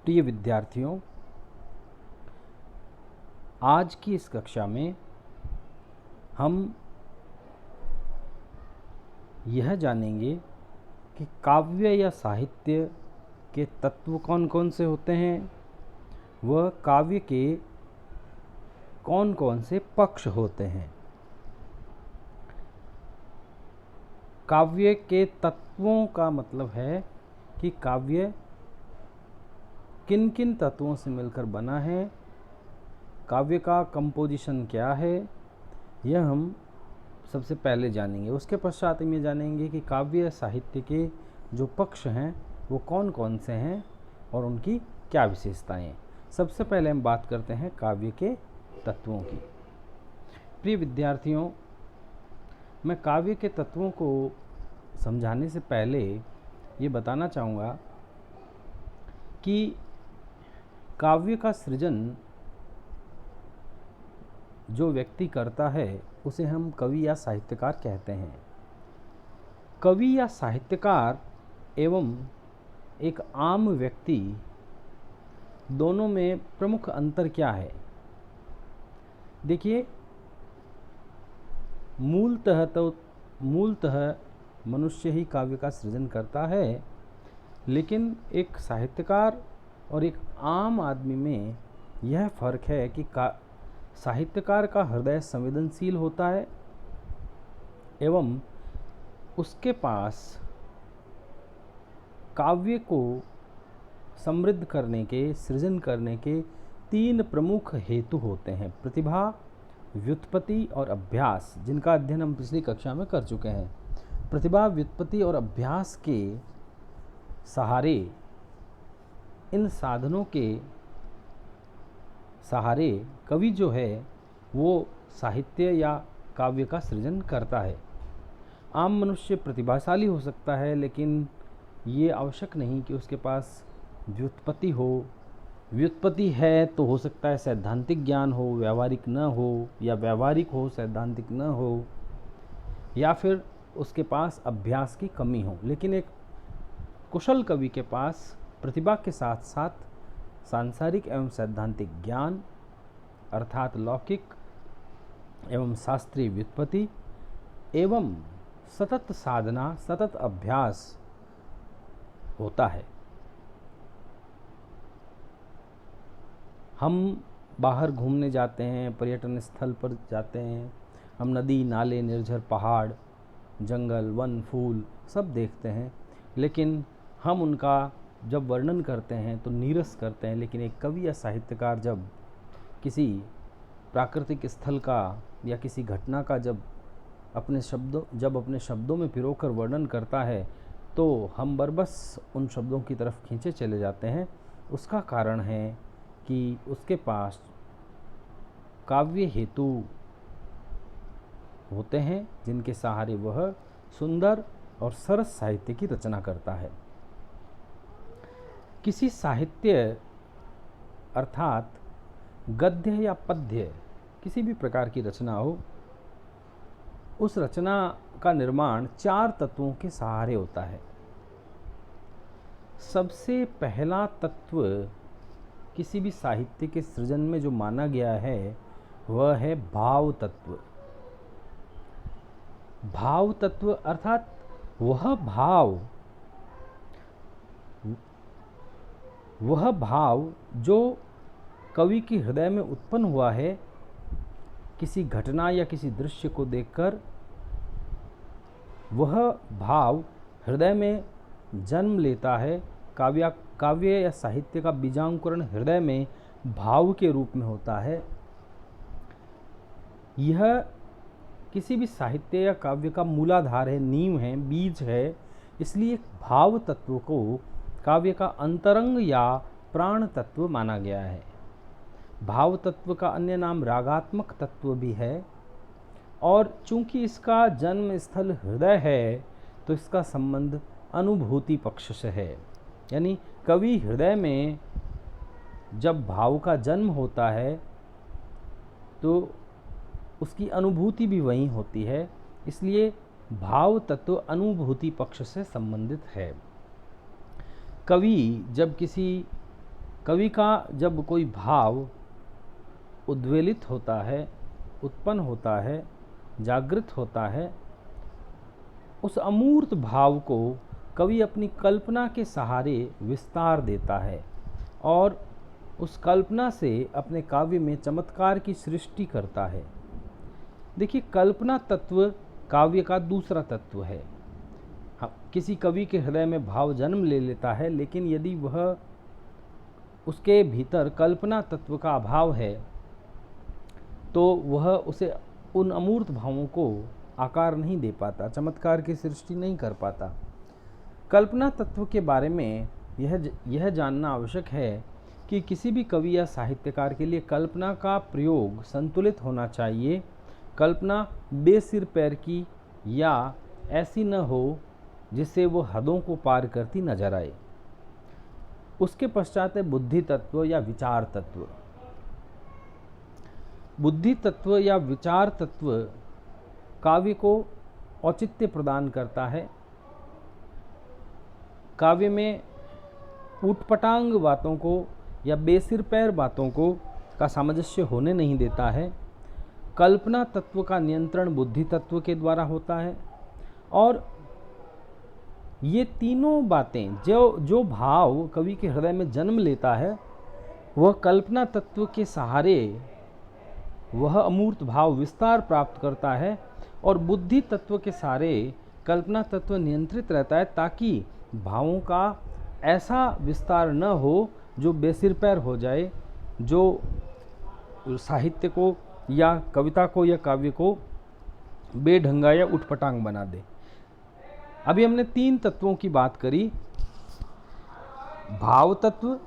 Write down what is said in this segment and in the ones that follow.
प्रिय विद्यार्थियों, आज की इस कक्षा में हम यह जानेंगे कि काव्य या साहित्य के तत्व कौन कौन से होते हैं, वह काव्य के कौन कौन से पक्ष होते हैं। काव्य के तत्वों का मतलब है कि काव्य किन किन तत्वों से मिलकर बना है, काव्य का कंपोजिशन क्या है, यह हम सबसे पहले जानेंगे। उसके पश्चात हम ये जानेंगे कि काव्य साहित्य के जो पक्ष हैं वो कौन कौन से हैं और उनकी क्या विशेषताएं हैं। सबसे पहले हम बात करते हैं काव्य के तत्वों की। प्रिय विद्यार्थियों, मैं काव्य के तत्वों को समझाने से पहले ये बताना चाहूँगा कि काव्य का सृजन जो व्यक्ति करता है उसे हम कवि या साहित्यकार कहते हैं। कवि या साहित्यकार एवं एक आम व्यक्ति दोनों में प्रमुख अंतर क्या है? देखिए, मूलतः मनुष्य ही काव्य का सृजन करता है, लेकिन एक साहित्यकार और एक आम आदमी में यह फर्क है कि साहित्यकार का हृदय संवेदनशील होता है एवं उसके पास काव्य को समृद्ध करने के, सृजन करने के 3 प्रमुख हेतु होते हैं: प्रतिभा, व्युत्पत्ति और अभ्यास, जिनका अध्ययन हम पिछली कक्षा में कर चुके हैं। प्रतिभा, व्युत्पत्ति और अभ्यास के सहारे, इन साधनों के सहारे कवि जो है वो साहित्य या काव्य का सृजन करता है। आम मनुष्य प्रतिभाशाली हो सकता है, लेकिन ये आवश्यक नहीं कि उसके पास व्युत्पत्ति हो। व्युत्पत्ति है तो हो सकता है सैद्धांतिक ज्ञान हो, व्यावहारिक न हो, या व्यावहारिक हो सैद्धांतिक न हो, या फिर उसके पास अभ्यास की कमी हो। लेकिन एक कुशल कवि के पास प्रतिभा के साथ साथ सांसारिक एवं सैद्धांतिक ज्ञान अर्थात लौकिक एवं शास्त्रीय व्युत्पत्ति एवं सतत साधना, सतत अभ्यास होता है। हम बाहर घूमने जाते हैं, पर्यटन स्थल पर जाते हैं, हम नदी, नाले, निर्झर, पहाड़, जंगल, वन, फूल सब देखते हैं, लेकिन हम उनका जब वर्णन करते हैं तो नीरस करते हैं। लेकिन एक कवि या साहित्यकार जब किसी प्राकृतिक स्थल का या किसी घटना का जब अपने शब्दों में पिरोकर वर्णन करता है तो हम बरबस उन शब्दों की तरफ खींचे चले जाते हैं। उसका कारण है कि उसके पास काव्य हेतु होते हैं जिनके सहारे वह सुंदर और सरस साहित्य की रचना करता है। किसी साहित्य अर्थात गद्य या पद्य, किसी भी प्रकार की रचना हो, उस रचना का निर्माण 4 तत्वों के सहारे होता है। सबसे पहला तत्व किसी भी साहित्य के सृजन में जो माना गया है वह है भाव तत्व। भाव तत्व अर्थात वह भाव जो कवि के हृदय में उत्पन्न हुआ है किसी घटना या किसी दृश्य को देखकर, वह भाव हृदय में जन्म लेता है। काव्य या साहित्य का बीजांकुरण हृदय में भाव के रूप में होता है। यह किसी भी साहित्य या काव्य का मूलाधार है, नींव है, बीज है। इसलिए भाव तत्व को काव्य का अंतरंग या प्राण तत्व माना गया है। भाव तत्व का अन्य नाम रागात्मक तत्व भी है, और चूंकि इसका जन्म स्थल हृदय है तो इसका संबंध अनुभूति पक्ष से है। यानी कवि हृदय में जब भाव का जन्म होता है तो उसकी अनुभूति भी वहीं होती है, इसलिए भाव तत्व अनुभूति पक्ष से संबंधित है। कवि जब किसी कवि का जब कोई भाव उद्वेलित होता है, उत्पन्न होता है, जागृत होता है, उस अमूर्त भाव को कवि अपनी कल्पना के सहारे विस्तार देता है और उस कल्पना से अपने काव्य में चमत्कार की सृष्टि करता है। देखिए, कल्पना तत्व काव्य का दूसरा तत्व है। किसी कवि के हृदय में भाव जन्म ले लेता है, लेकिन यदि वह उसके भीतर कल्पना तत्व का अभाव है तो वह उसे उन अमूर्त भावों को आकार नहीं दे पाता, चमत्कार की सृष्टि नहीं कर पाता। कल्पना तत्व के बारे में यह जानना आवश्यक है कि किसी भी कवि या साहित्यकार के लिए कल्पना का प्रयोग संतुलित होना चाहिए। कल्पना बेसिर पैर की या ऐसी न हो जिससे वो हदों को पार करती नजर आए। उसके पश्चात है बुद्धि तत्व या विचार तत्व। बुद्धि तत्व या विचार तत्व काव्य को औचित्य प्रदान करता है। काव्य में ऊटपटांग बातों को या बेसिर पैर बातों को का सामंजस्य होने नहीं देता है। कल्पना तत्व का नियंत्रण बुद्धि तत्व के द्वारा होता है और ये तीनों बातें जो भाव कवि के हृदय में जन्म लेता है वह कल्पना तत्व के सहारे वह अमूर्त भाव विस्तार प्राप्त करता है और बुद्धि तत्व के सहारे कल्पना तत्व नियंत्रित रहता है, ताकि भावों का ऐसा विस्तार न हो जो बेसिर पैर हो जाए, जो साहित्य को या कविता को या काव्य को बेढंगा या उठपटांग बना दे। अभी हमने 3 तत्वों की बात करी, भाव तत्व,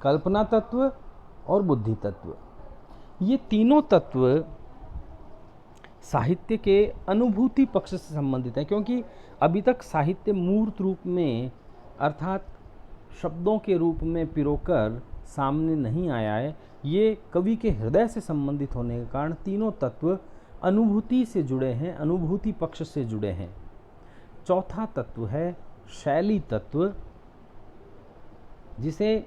कल्पना तत्व और बुद्धि तत्व। ये तीनों तत्व साहित्य के अनुभूति पक्ष से संबंधित है, क्योंकि अभी तक साहित्य मूर्त रूप में अर्थात शब्दों के रूप में पिरोकर सामने नहीं आया है। ये कवि के हृदय से संबंधित होने के कारण तीनों तत्व अनुभूति से जुड़े हैं, अनुभूति पक्ष से जुड़े हैं। चौथा तत्व है शैली तत्व, जिसे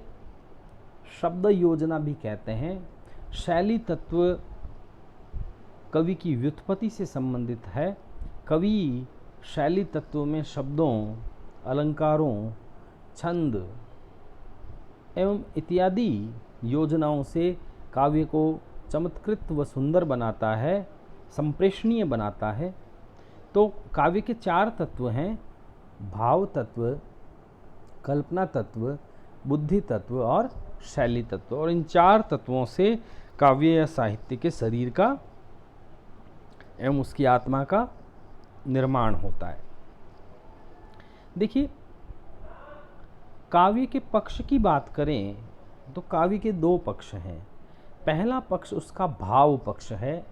शब्द योजना भी कहते हैं। शैली तत्व कवि की व्युत्पत्ति से संबंधित है। कवि शैली तत्व में शब्दों, अलंकारों, छंद एवं इत्यादि योजनाओं से काव्य को चमत्कृत व सुंदर बनाता है, संप्रेषणीय बनाता है। तो काव्य के 4 तत्व हैं, भाव तत्व, कल्पना तत्व, बुद्धि तत्व और शैली तत्व। और इन 4 तत्वों से काव्य या साहित्य के शरीर का एवं उसकी आत्मा का निर्माण होता है। देखिए, काव्य के पक्ष की बात करें तो काव्य के 2 पक्ष हैं। पहला पक्ष उसका भाव पक्ष है,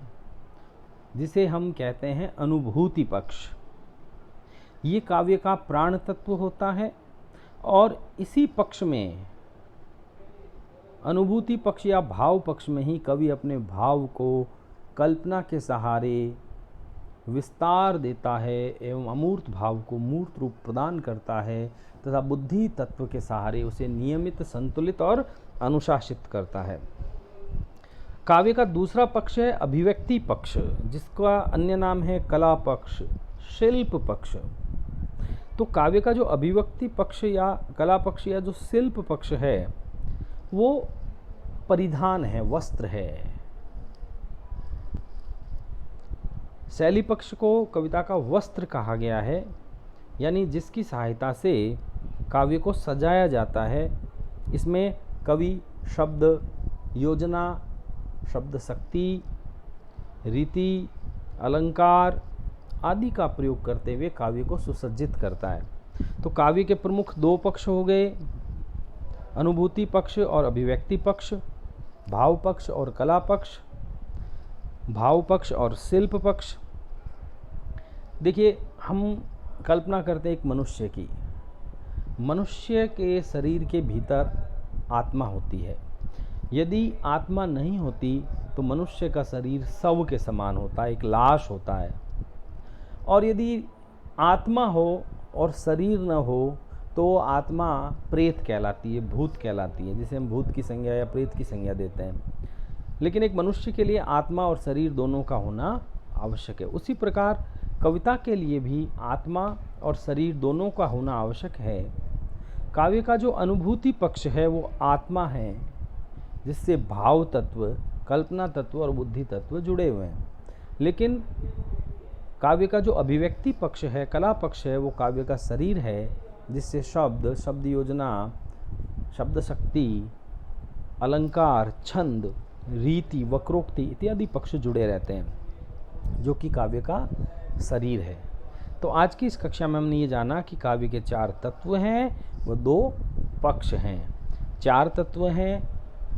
जिसे हम कहते हैं अनुभूति पक्ष। ये काव्य का प्राण तत्व होता है और इसी पक्ष में, अनुभूति पक्ष या भाव पक्ष में ही कवि अपने भाव को कल्पना के सहारे विस्तार देता है एवं अमूर्त भाव को मूर्त रूप प्रदान करता है तथा बुद्धि तत्व के सहारे उसे नियमित, संतुलित और अनुशासित करता है। काव्य का दूसरा पक्ष है अभिव्यक्ति पक्ष, जिसका अन्य नाम है कला पक्ष, शिल्प पक्ष। तो काव्य का जो अभिव्यक्ति पक्ष या कला पक्ष या जो शिल्प पक्ष है वो परिधान है, वस्त्र है। शैली पक्ष को कविता का वस्त्र कहा गया है, यानी जिसकी सहायता से काव्य को सजाया जाता है। इसमें कवि शब्द योजना, शब्द शक्ति, रीति, अलंकार आदि का प्रयोग करते हुए काव्य को सुसज्जित करता है। तो काव्य के प्रमुख 2 पक्ष हो गए, अनुभूति पक्ष और अभिव्यक्ति पक्ष, भाव पक्ष और कला पक्ष, भाव पक्ष और शिल्प पक्ष। देखिए, हम कल्पना करते हैं एक मनुष्य की। मनुष्य के शरीर के भीतर आत्मा होती है। यदि आत्मा नहीं होती तो मनुष्य का शरीर शव के समान होता है, एक लाश होता है। और यदि आत्मा हो और शरीर न हो तो आत्मा प्रेत कहलाती है, भूत कहलाती है, जिसे हम भूत की संज्ञा या प्रेत की संज्ञा देते हैं। लेकिन एक मनुष्य के लिए आत्मा और शरीर दोनों का होना आवश्यक है। उसी प्रकार कविता के लिए भी आत्मा और शरीर दोनों का होना आवश्यक है। काव्य का जो अनुभूति पक्ष है वो आत्मा है, जिससे भाव तत्व, कल्पना तत्व और बुद्धि तत्व जुड़े हुए हैं। लेकिन काव्य का जो अभिव्यक्ति पक्ष है, कला पक्ष है, वो काव्य का शरीर है, जिससे शब्द, शब्द योजना, शब्द शक्ति, अलंकार, छंद, रीति, वक्रोक्ति इत्यादि पक्ष जुड़े रहते हैं, जो कि काव्य का शरीर है। तो आज की इस कक्षा में हमने ये जाना कि काव्य के 4 तत्व हैं, वो 2 पक्ष हैं। 4 तत्व हैं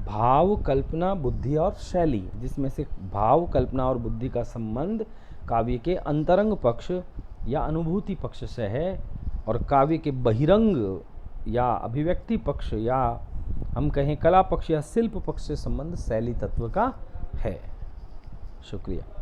भाव, कल्पना, बुद्धि और शैली, जिसमें से भाव, कल्पना और बुद्धि का संबंध काव्य के अंतरंग पक्ष या अनुभूति पक्ष से है, और काव्य के बहिरंग या अभिव्यक्ति पक्ष या हम कहें कला पक्ष या शिल्प पक्ष से संबंध शैली तत्व का है। शुक्रिया।